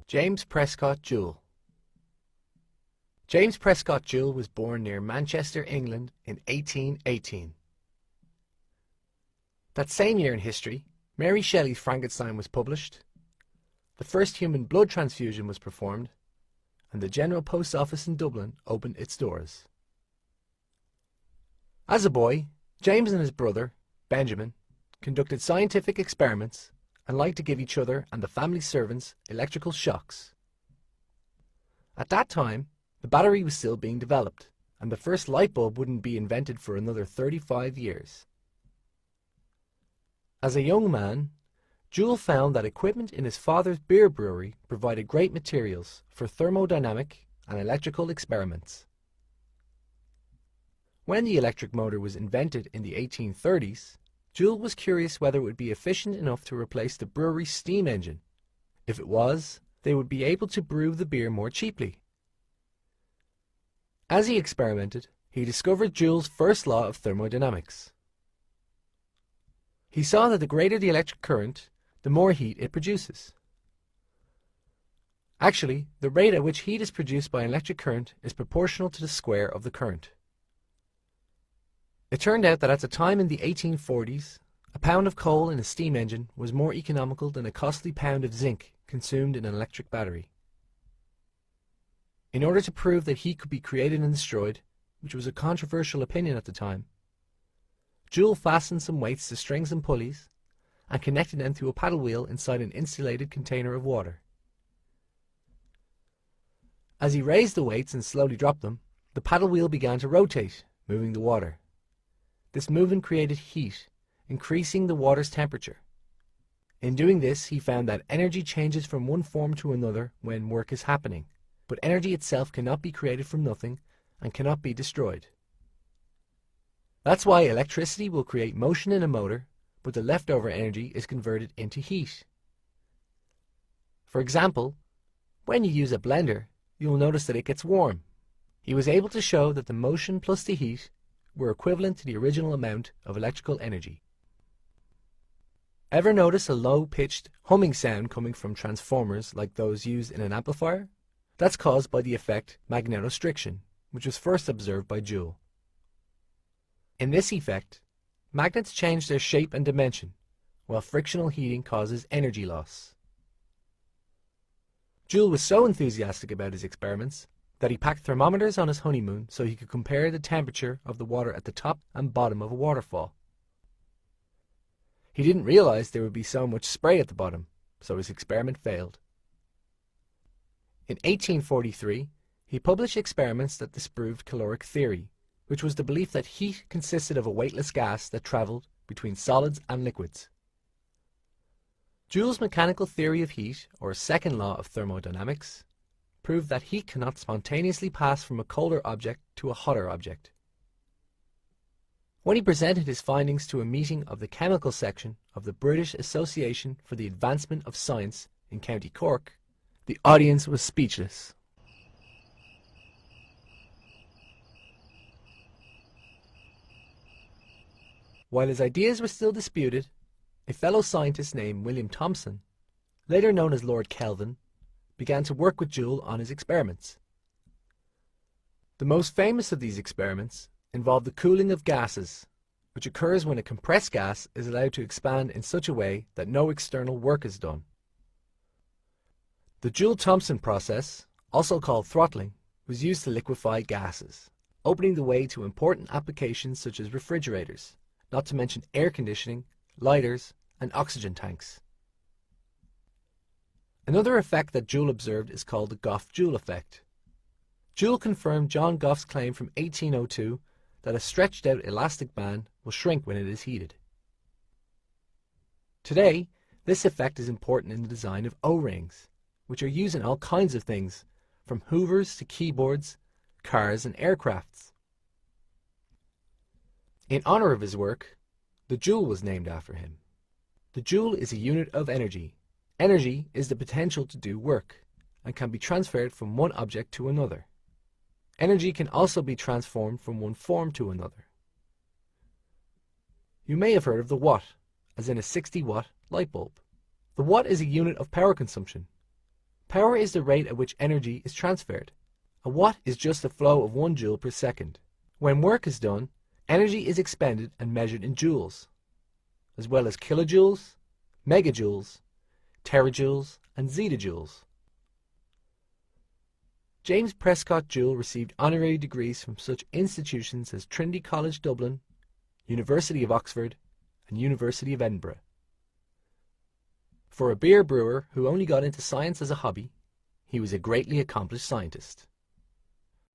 James Prescott Joule. James Prescott Joule was born near Manchester, England in 1818. That same year in history, Mary Shelley's Frankenstein was published, the first human blood transfusion was performed, and the General Post Office in Dublin opened its doors. As a boy, James and his brother, Benjamin, conducted scientific experiments and liked to give each other and the family servants electrical shocks. At that time, the battery was still being developed, and the first light bulb wouldn't be invented for another 35 years. As a young man, Joule found that equipment in his father's beer brewery provided great materials for thermodynamic and electrical experiments. When the electric motor was invented in the 1830s, Joule was curious whether it would be efficient enough to replace the brewery's steam engine. If it was, they would be able to brew the beer more cheaply. As he experimented, he discovered Joule's first law of thermodynamics. He saw that the greater the electric current, the more heat it produces. Actually, the rate at which heat is produced by an electric current is proportional to the square of the current. It turned out that at the time in the 1840s, a pound of coal in a steam engine was more economical than a costly pound of zinc consumed in an electric battery. In order to prove that heat could be created and destroyed, which was a controversial opinion at the time, Joule fastened some weights to strings and pulleys and connected them to a paddle wheel inside an insulated container of water. As he raised the weights and slowly dropped them, the paddle wheel began to rotate, moving the water. This movement created heat, increasing the water's temperature. In doing this, he found that energy changes from one form to another when work is happening, but energy itself cannot be created from nothing and cannot be destroyed. That's why electricity will create motion in a motor, but the leftover energy is converted into heat. For example, when you use a blender, you will notice that it gets warm. He was able to show that the motion plus the heat were equivalent to the original amount of electrical energy. Ever notice a low-pitched humming sound coming from transformers like those used in an amplifier? That's caused by the effect magnetostriction, which was first observed by Joule. In this effect, magnets change their shape and dimension, while frictional heating causes energy loss. Joule was so enthusiastic about his experiments that he packed thermometers on his honeymoon so he could compare the temperature of the water at the top and bottom of a waterfall. He didn't realize there would be so much spray at the bottom, so his experiment failed. In 1843, he published experiments that disproved caloric theory, which was the belief that heat consisted of a weightless gas that traveled between solids and liquids. Joule's mechanical theory of heat, or second law of thermodynamics, proved that heat cannot spontaneously pass from a colder object to a hotter object. When he presented his findings to a meeting of the chemical section of the British Association for the Advancement of Science in County Cork, the audience was speechless. While his ideas were still disputed, a fellow scientist named William Thomson, later known as Lord Kelvin, began to work with Joule on his experiments. The most famous of these experiments involved the cooling of gases, which occurs when a compressed gas is allowed to expand in such a way that no external work is done. The Joule-Thomson process, also called throttling, was used to liquefy gases, opening the way to important applications such as refrigerators, not to mention air conditioning, lighters, and oxygen tanks. Another effect that Joule observed is called the Goff-Joule effect. Joule confirmed John Goff's claim from 1802 that a stretched-out elastic band will shrink when it is heated. Today, this effect is important in the design of O-rings, which are used in all kinds of things, from hoovers to keyboards, cars and aircrafts. In honor of his work, the Joule was named after him. The Joule is a unit of energy. Energy is the potential to do work and can be transferred from one object to another. Energy can also be transformed from one form to another. You may have heard of the watt, as in a 60-watt light bulb. The watt is a unit of power consumption. Power is the rate at which energy is transferred. A watt is just the flow of 1 joule per second. When work is done, energy is expended and measured in joules, as well as kilojoules, megajoules, terajoules, and zetajoules. James Prescott Joule received honorary degrees from such institutions as Trinity College Dublin, University of Oxford, and University of Edinburgh. For a beer brewer who only got into science as a hobby, he was a greatly accomplished scientist.